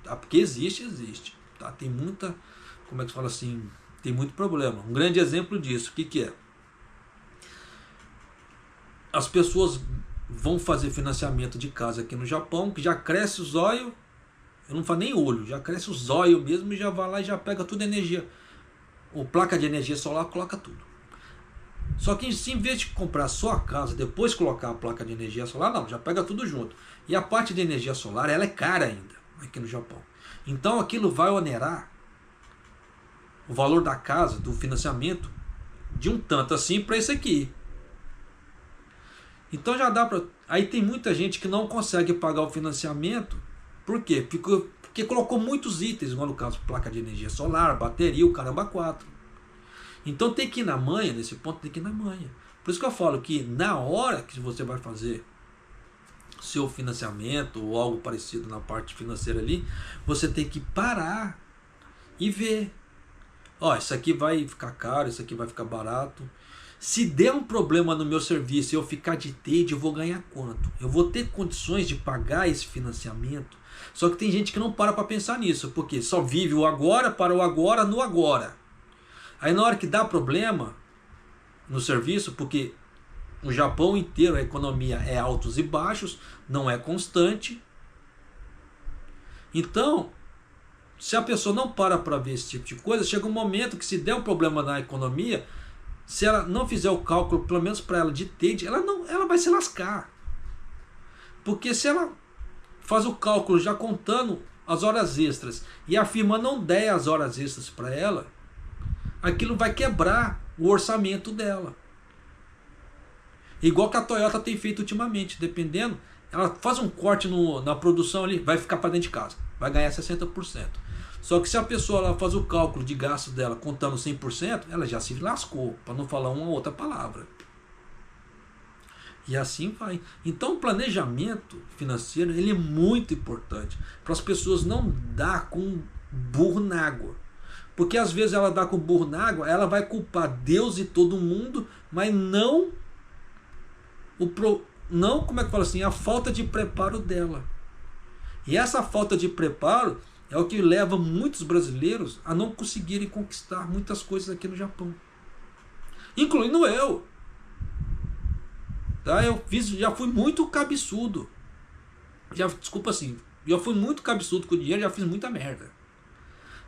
tá? Porque existe, tá? Tem muita, como é que se fala assim, tem muito problema. Um grande exemplo disso, o que é? As pessoas vão fazer financiamento de casa aqui no Japão, que já cresce os olhos. Eu não falo nem olho, já cresce o zóio mesmo e já vai lá e já pega tudo energia. Ou placa de energia solar, coloca tudo. Só que em vez de comprar só a casa, depois colocar a placa de energia solar, não, já pega tudo junto. E a parte de energia solar, ela é cara ainda aqui no Japão. Então aquilo vai onerar o valor da casa, do financiamento, de um tanto assim para esse aqui. Então já dá para... Aí tem muita gente que não consegue pagar o financiamento. Por quê? Porque colocou muitos itens, igual no caso, placa de energia solar, bateria, o caramba 4. Então tem que ir na manha, nesse ponto tem que ir na manha. Por isso que eu falo que na hora que você vai fazer seu financiamento ou algo parecido na parte financeira ali, você tem que parar e ver. Ó, isso aqui vai ficar caro, isso aqui vai ficar barato. Se der um problema no meu serviço e eu ficar de TADE, eu vou ganhar quanto? Eu vou ter condições de pagar esse financiamento? Só que tem gente que não para pensar nisso, porque só vive o agora, para o agora, no agora. Aí na hora que dá problema no serviço, porque o Japão inteiro, a economia é altos e baixos, não é constante. Então, se a pessoa não para ver esse tipo de coisa, chega um momento que se der um problema na economia, se ela não fizer o cálculo, pelo menos para ela de trade, ela vai se lascar. Porque se ela faz o cálculo já contando as horas extras e a firma não der as horas extras para ela, aquilo vai quebrar o orçamento dela. Igual que a Toyota tem feito ultimamente, dependendo, ela faz um corte na produção ali, vai ficar para dentro de casa, vai ganhar 60%. Só que se a pessoa ela faz o cálculo de gastos dela contando 100%, ela já se lascou, para não falar uma outra palavra. E assim vai. Então o planejamento financeiro ele é muito importante para as pessoas não dar com burro na água. Porque às vezes ela dá com burro na água, ela vai culpar Deus e todo mundo, mas não como é que fala assim, a falta de preparo dela. E essa falta de preparo é o que leva muitos brasileiros a não conseguirem conquistar muitas coisas aqui no Japão. Incluindo eu. Tá? Já fui muito cabeçudo. Desculpa assim, já fui muito cabeçudo com o dinheiro, já fiz muita merda.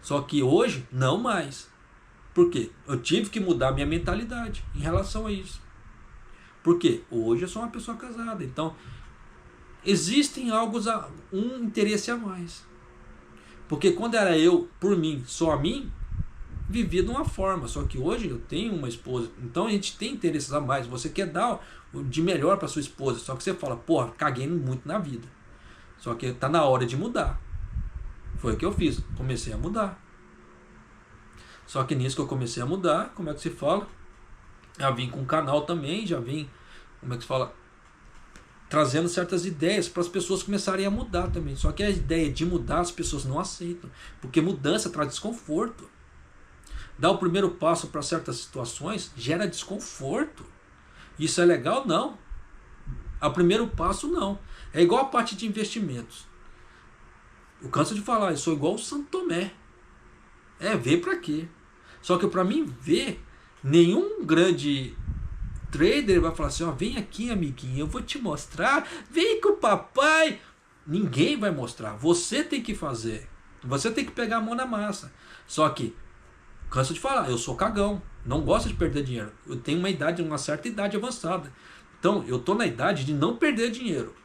Só que hoje, não mais. Por quê? Eu tive que mudar minha mentalidade em relação a isso. Por quê? Hoje eu sou uma pessoa casada. Então, existem um interesse a mais. Porque quando era eu, por mim, só a mim, vivia de uma forma. Só que hoje eu tenho uma esposa. Então a gente tem interesses a mais. Você quer dar o de melhor para sua esposa. Só que você fala, porra, caguei muito na vida. Só que tá na hora de mudar. Foi o que eu fiz. Comecei a mudar. Só que nisso que eu comecei a mudar, como é que se fala? Já vim com um canal também, já vim, como é que se fala? Trazendo certas ideias para as pessoas começarem a mudar também. Só que a ideia de mudar as pessoas não aceitam. Porque mudança traz desconforto. Dar o primeiro passo para certas situações gera desconforto. Isso é legal? Não. O primeiro passo não. É igual a parte de investimentos. Eu canso de falar, eu sou igual o Santo Tomé. Ver para quê? Só que para mim ver, nenhum grande trader vai falar assim, ó, vem aqui amiguinho, eu vou te mostrar, vem com o papai. Ninguém vai mostrar, você tem que fazer. Você tem que pegar a mão na massa. Só que, canso de falar, eu sou cagão, não gosto de perder dinheiro. Eu tenho uma certa idade avançada. Então, eu estou na idade de não perder dinheiro.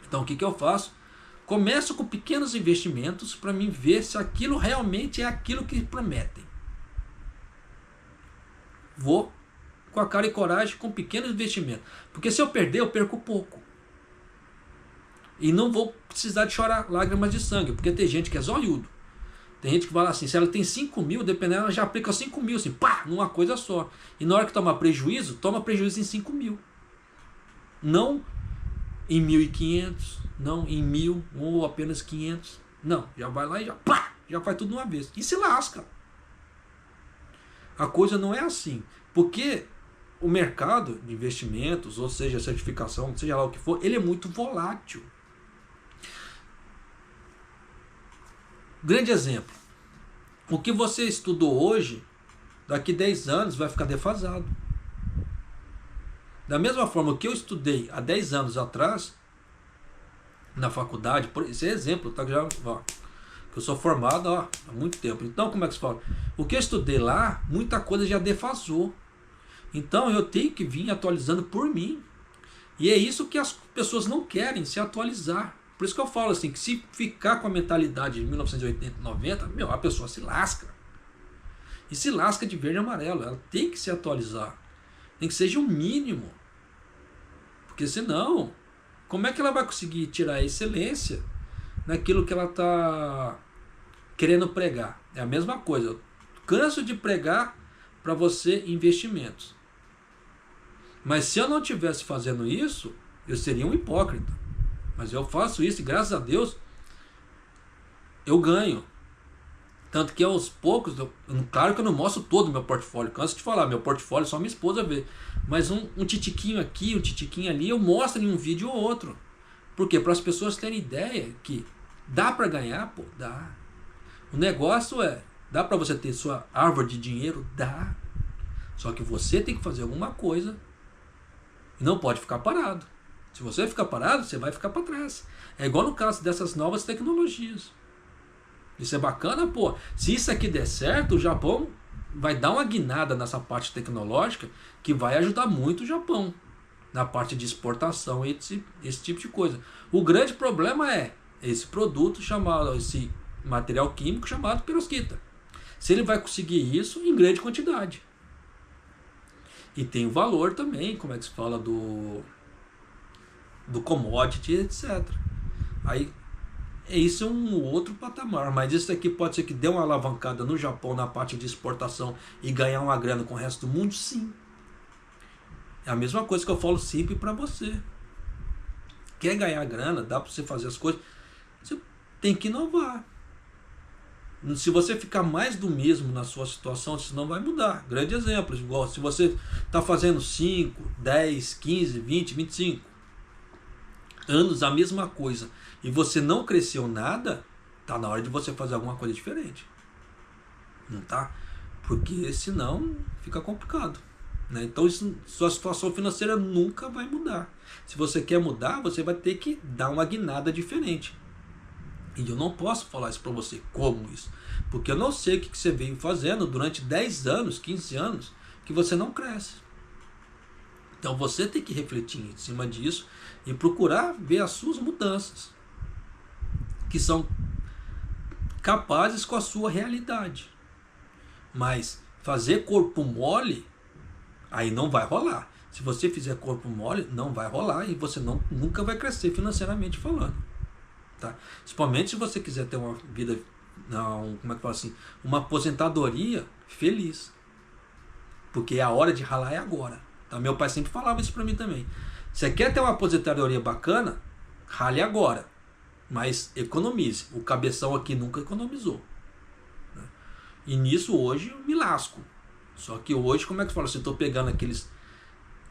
Então, o que eu faço? Começo com pequenos investimentos para mim ver se aquilo realmente é aquilo que prometem. Vou com a cara e coragem com pequenos investimentos. Porque se eu perder, eu perco pouco. E não vou precisar de chorar lágrimas de sangue. Porque tem gente que é zoiudo. Tem gente que fala assim, se ela tem 5 mil, dependendo, ela já aplica 5 mil, assim, pá, numa coisa só. E na hora que toma prejuízo em 5 mil. Não em 1.500, não em 1.000 ou apenas 500. Não, já vai lá e já faz tudo de uma vez. E se lasca. A coisa não é assim. Porque o mercado de investimentos, ou seja, certificação, seja lá o que for, ele é muito volátil. Grande exemplo. O que você estudou hoje, daqui 10 anos vai ficar defasado. Da mesma forma que eu estudei há 10 anos atrás, na faculdade, esse é exemplo, tá? Que eu sou formado há muito tempo. Então, como é que se fala? O que eu estudei lá, muita coisa já defasou. Então, eu tenho que vir atualizando por mim. E é isso que as pessoas não querem, se atualizar. Por isso que eu falo assim, que se ficar com a mentalidade de 1980, 90, a pessoa se lasca. E se lasca de verde e amarelo. Ela tem que se atualizar. Nem que seja o mínimo. Porque senão, como é que ela vai conseguir tirar a excelência naquilo que ela está querendo pregar? É a mesma coisa. Eu canso de pregar para você investimentos. Mas se eu não estivesse fazendo isso, eu seria um hipócrita. Mas eu faço isso e graças a Deus eu ganho. Tanto que aos poucos, claro que eu não mostro todo o meu portfólio. Canso de falar, meu portfólio só minha esposa vê. Mas um titiquinho aqui, um titiquinho ali, eu mostro em um vídeo ou outro. Por quê? Para as pessoas terem ideia que dá para ganhar, pô, dá. O negócio dá para você ter sua árvore de dinheiro? Dá. Só que você tem que fazer alguma coisa e não pode ficar parado. Se você ficar parado, você vai ficar para trás. É igual no caso dessas novas tecnologias. Isso é bacana, pô. Se isso aqui der certo, o Japão vai dar uma guinada nessa parte tecnológica que vai ajudar muito o Japão na parte de exportação e esse tipo de coisa. O grande problema é esse produto chamado, esse material químico chamado perovskita. Se ele vai conseguir isso em grande quantidade. E tem o valor também, como é que se fala, do commodity, etc. Aí, isso é um outro patamar, mas isso aqui pode ser que dê uma alavancada no Japão na parte de exportação e ganhar uma grana com o resto do mundo, sim. É a mesma coisa que eu falo sempre para você. Quer ganhar grana, dá para você fazer as coisas, você tem que inovar. Se você ficar mais do mesmo na sua situação, isso não vai mudar. Grande exemplo, igual se você está fazendo 5, 10, 15, 20, 25 anos a mesma coisa e você não cresceu nada, tá na hora de você fazer alguma coisa diferente. Não tá? Porque senão fica complicado, né? Então sua situação financeira nunca vai mudar. Se você quer mudar, você vai ter que dar uma guinada diferente. E eu não posso falar isso para você, como isso? Porque eu não sei o que você veio fazendo durante 10 anos, 15 anos, que você não cresce. Então você tem que refletir em cima disso e procurar ver as suas mudanças, que são capazes com a sua realidade. Mas fazer corpo mole, aí não vai rolar. Se você fizer corpo mole, não vai rolar e você nunca vai crescer financeiramente falando. Tá? Principalmente se você quiser ter uma vida, como é que fala assim, uma aposentadoria feliz, porque a hora de ralar é agora, tá? Meu pai sempre falava isso pra mim também. Você quer ter uma aposentadoria bacana, rale agora, mas economize. O cabeção aqui nunca economizou, né? E nisso hoje eu me lasco. Só que hoje, como é que fala? Eu estou pegando aqueles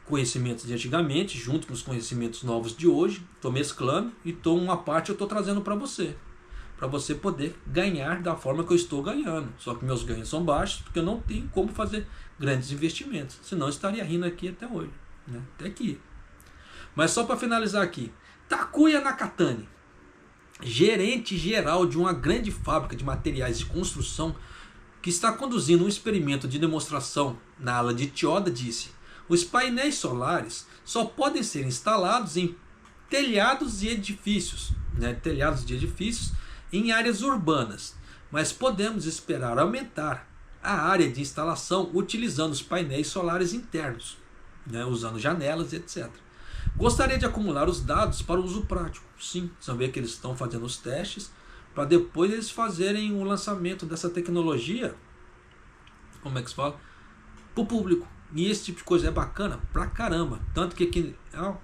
conhecimentos de antigamente, junto com os conhecimentos novos de hoje, estou mesclando e uma parte eu estou trazendo para você poder ganhar da forma que eu estou ganhando. Só que meus ganhos são baixos porque eu não tenho como fazer grandes investimentos, senão eu estaria rindo aqui até hoje, né? Até aqui. Mas só para finalizar aqui, Takuya Nakatani, gerente geral de uma grande fábrica de materiais de construção que está conduzindo um experimento de demonstração na ala de Chiyoda, disse: os painéis solares só podem ser instalados em telhados de edifícios, em áreas urbanas, mas podemos esperar aumentar a área de instalação utilizando os painéis solares internos, né, usando janelas, etc. Gostaria de acumular os dados para uso prático. Sim, você vê que eles estão fazendo os testes para depois eles fazerem o lançamento dessa tecnologia, como é que se fala, para o público. E esse tipo de coisa é bacana pra caramba. Tanto que aqui,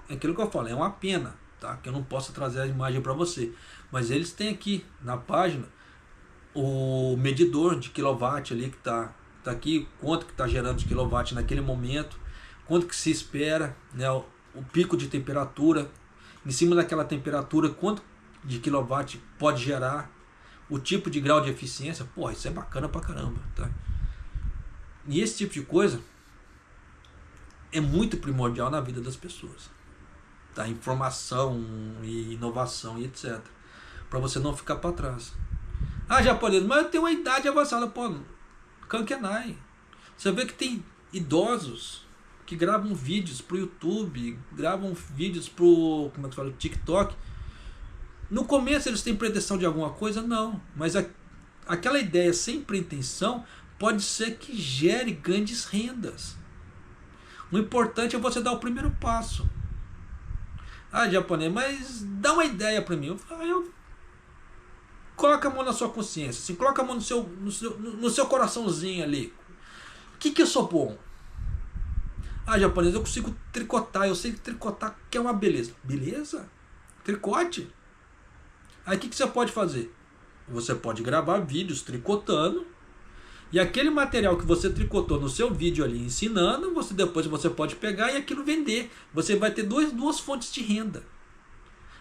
é aquilo que eu falo, é uma pena, tá? Que eu não posso trazer a imagem para você. Mas eles têm aqui na página o medidor de quilowatt ali que tá aqui, quanto que está gerando de quilowatt naquele momento, quanto que se espera, né? O pico de temperatura, em cima daquela temperatura, quanto de quilowatt pode gerar, o tipo de grau de eficiência. Porra, isso é bacana pra caramba, tá? E esse tipo de coisa é muito primordial na vida das pessoas, tá? Informação e inovação e etc. Para você não ficar para trás. Ah, japonês, mas eu tenho uma idade avançada. Pô, kankenai. Você vê que tem idosos que gravam vídeos pro YouTube, gravam vídeos pro, como é que fala, TikTok. No começo eles têm pretensão de alguma coisa? Não. Mas aquela ideia sem pretensão pode ser que gere grandes rendas. O importante é você dar o primeiro passo. Ah, japonês, mas dá uma ideia para mim. Coloca a mão na sua consciência, assim, coloca a mão no seu coraçãozinho ali. O que eu sou bom? Ah, japonês, eu consigo tricotar, eu sei tricotar, que é uma beleza. Beleza? Tricote. Aí o que você pode fazer? Você pode gravar vídeos tricotando. E aquele material que você tricotou no seu vídeo ali ensinando, depois você pode pegar e aquilo vender. Você vai ter duas fontes de renda.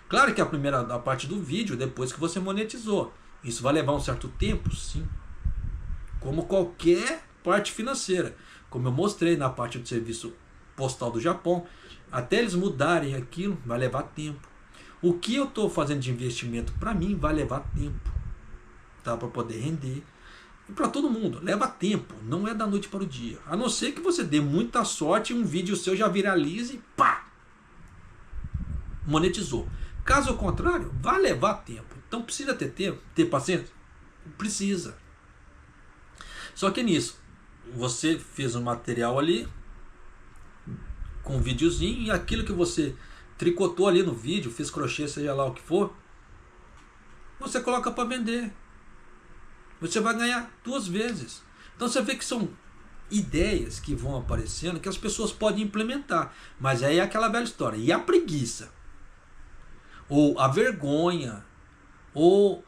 Claro que a parte do vídeo, depois que você monetizou. Isso vai levar um certo tempo, sim. Como qualquer parte financeira. Como eu mostrei na parte do serviço postal do Japão, até eles mudarem aquilo, vai levar tempo. O que eu estou fazendo de investimento para mim vai levar tempo. tá? Para poder render. E para todo mundo, leva tempo, não é da noite para o dia. A não ser que você dê muita sorte e um vídeo seu já viralize e pá! Monetizou. Caso contrário, vai levar tempo. Então precisa ter tempo, ter paciência? Precisa. Só que nisso, você fez um material ali, com um videozinho, e aquilo que você tricotou ali no vídeo, fez crochê, seja lá o que for, você coloca para vender. Você vai ganhar 2 vezes. Então você vê que são ideias que vão aparecendo que as pessoas podem implementar. Mas aí é aquela velha história. E a preguiça? Ou a vergonha? Ou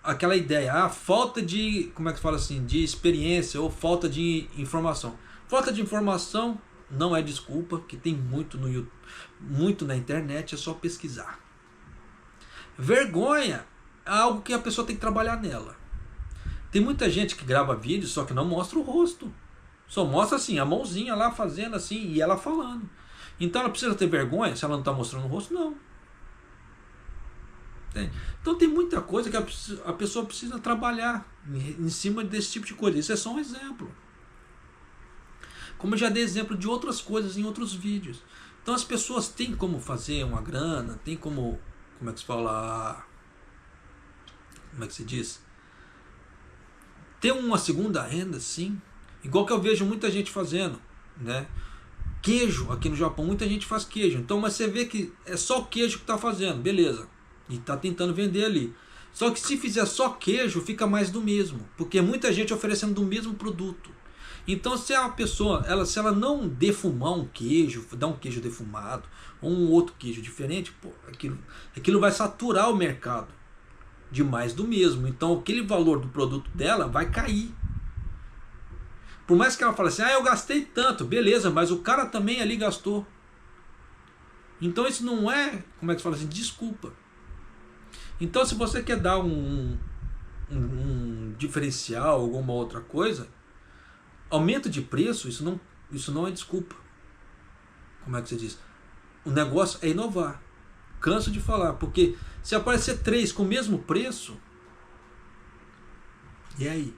aquela ideia, a falta de, como é que fala assim, de experiência ou falta de informação. Falta de informação não é desculpa, que tem muito no YouTube, muito na internet, é só pesquisar. Vergonha é algo que a pessoa tem que trabalhar nela. Tem muita gente que grava vídeo, só que não mostra o rosto. Só mostra assim, a mãozinha lá fazendo assim e ela falando. Então ela precisa ter vergonha se ela não está mostrando o rosto? Não. Então tem muita coisa que a pessoa precisa trabalhar em cima desse tipo de coisa. Isso é só um exemplo. Como eu já dei exemplo de outras coisas em outros vídeos. Então as pessoas têm como fazer uma grana, tem como é que se fala? Como é que se diz? Ter uma segunda renda, sim. Igual que eu vejo muita gente fazendo, né? Queijo, aqui no Japão, muita gente faz queijo. Então, mas você vê que é só o queijo que está fazendo, beleza. E está tentando vender ali. Só que se fizer só queijo, fica mais do mesmo. Porque muita gente oferecendo do mesmo produto. Então, se a pessoa, se ela não defumar um queijo, dar um queijo defumado, ou um outro queijo diferente, pô, aquilo vai saturar o mercado de mais do mesmo. Então aquele valor do produto dela vai cair. Por mais que ela fale assim, eu gastei tanto, beleza, mas o cara também ali gastou. Então isso não é, como é que se fala assim, desculpa. Então se você quer dar um diferencial, alguma outra coisa, aumento de preço, isso não é desculpa. Como é que você diz? O negócio é inovar. Canso de falar, porque se aparecer 3 com o mesmo preço, e aí?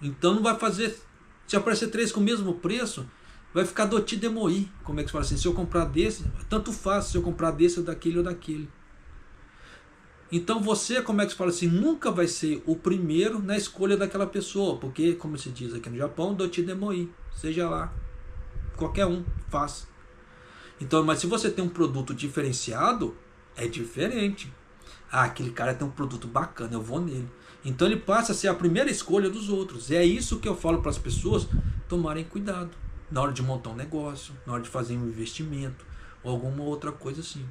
Então não vai fazer. Se aparecer 3 com o mesmo preço, vai ficar doti demoir. Como é que se fala assim? Se eu comprar desse, tanto faz se eu comprar desse ou daquele. Então você, como é que se fala assim, nunca vai ser o primeiro na escolha daquela pessoa, porque, como se diz aqui no Japão, doti demoir. Seja lá, qualquer um faz. Então, mas se você tem um produto diferenciado, é diferente. Aquele cara tem um produto bacana, eu vou nele. Então ele passa a ser a primeira escolha dos outros. E é isso que eu falo para as pessoas tomarem cuidado na hora de montar um negócio, na hora de fazer um investimento ou alguma outra coisa assim,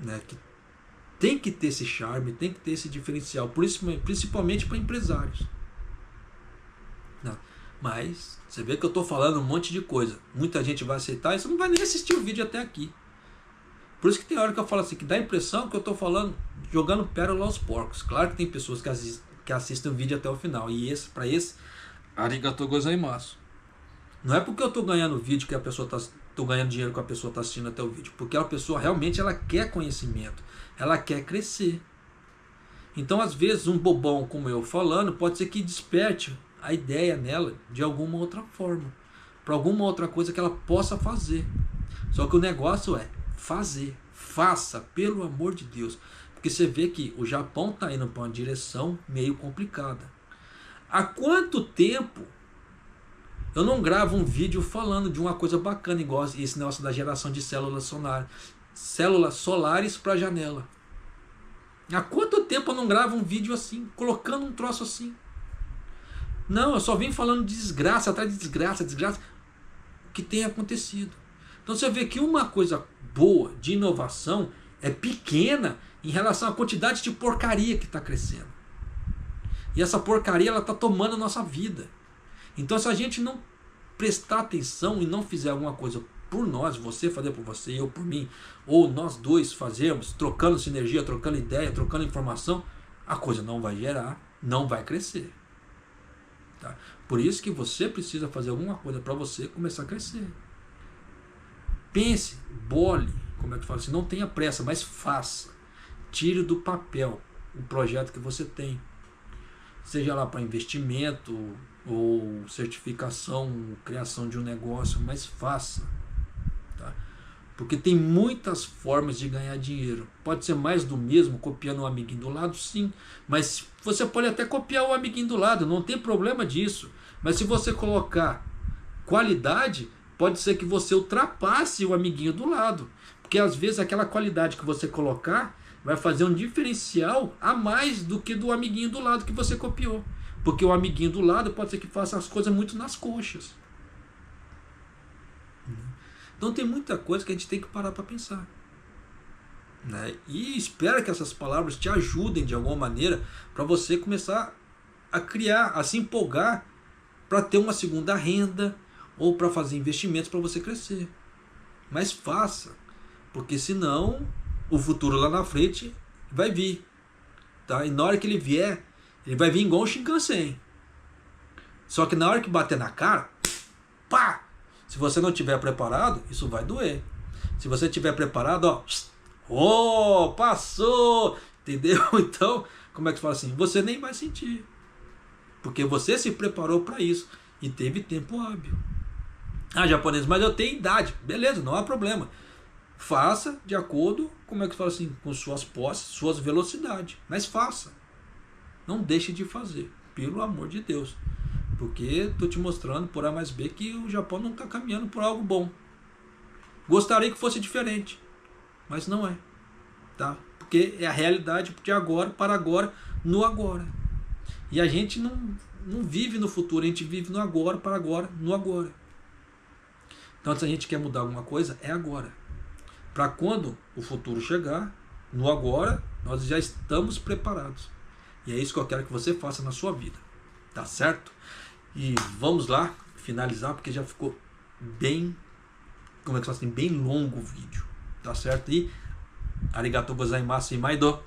né? Que tem que ter esse charme, tem que ter esse diferencial, por isso, principalmente para empresários. Não. Mas você vê que eu estou falando um monte de coisa. Muita gente vai aceitar e você não vai nem assistir o vídeo até aqui. Por isso que tem hora que eu falo assim, que dá a impressão que eu estou falando, jogando pérola aos porcos. Claro que tem pessoas que assistem o vídeo até o final. E para esse, arigatou gozaimasu. Não é porque eu estou ganhando vídeo que a pessoa estou ganhando dinheiro que a pessoa está assistindo até o vídeo. Porque a pessoa realmente ela quer conhecimento. Ela quer crescer. Então às vezes um bobão como eu falando, pode ser que desperte a ideia nela de alguma outra forma. Para alguma outra coisa que ela possa fazer. Só que o negócio é fazer. Faça, pelo amor de Deus. Porque você vê que o Japão está indo para uma direção meio complicada. Há quanto tempo eu não gravo um vídeo falando de uma coisa bacana, igual esse negócio da geração de células solares para a janela? Há quanto tempo eu não gravo um vídeo assim, colocando um troço assim? Não, eu só venho falando de desgraça, atrás de desgraça, que tem acontecido. Então você vê que uma coisa boa de inovação é pequena em relação à quantidade de porcaria que está crescendo. E essa porcaria ela está tomando a nossa vida. Então se a gente não prestar atenção e não fizer alguma coisa por nós, você fazer por você, eu por mim, ou nós dois fazermos, trocando sinergia, trocando ideia, trocando informação, a coisa não vai gerar, não vai crescer. Tá? Por isso que você precisa fazer alguma coisa para você começar a crescer. Pense, bole, como é que fala assim, não tenha pressa, mas faça. Tire do papel o projeto que você tem. seja lá para investimento ou certificação, criação de um negócio, mas faça, tá? Porque tem muitas formas de ganhar dinheiro. Pode ser mais do mesmo, copiando o amiguinho do lado, sim, mas você pode até copiar o amiguinho do lado, não tem problema disso. Mas se você colocar qualidade, pode ser que você ultrapasse o amiguinho do lado, porque às vezes aquela qualidade que você colocar vai fazer um diferencial a mais do que do amiguinho do lado que você copiou, porque o amiguinho do lado pode ser que faça as coisas muito nas coxas. Então tem muita coisa que a gente tem que parar para pensar, né? E espero que essas palavras te ajudem de alguma maneira para você começar a criar, a se empolgar para ter uma segunda renda ou para fazer investimentos para você crescer. Mas faça, porque senão o futuro lá na frente vai vir, tá? E na hora que ele vier, ele vai vir igual um Shinkansen. Só que na hora que bater na cara, pá! Se você não estiver preparado, isso vai doer. Se você estiver preparado, ó, passou, entendeu? Então, como é que se fala assim? Você nem vai sentir, porque você se preparou para isso e teve tempo hábil. Ah, japonês, mas eu tenho idade. Beleza, não há problema. Faça de acordo, como é que fala assim, com suas posses, suas velocidades. Mas faça. Não deixe de fazer, pelo amor de Deus. Porque estou te mostrando por A mais B que o Japão não está caminhando por algo bom. Gostaria que fosse diferente, mas não é, tá? Porque é a realidade de agora para agora, no agora. E a gente não vive no futuro, a gente vive no agora para agora, no agora. Então, se a gente quer mudar alguma coisa, é agora. Para quando o futuro chegar, no agora, nós já estamos preparados. E é isso que eu quero que você faça na sua vida. Tá certo? E vamos lá finalizar, porque já ficou bem, como é que fala assim, bem longo o vídeo. Tá certo? E arigatou gozaimasu e maido.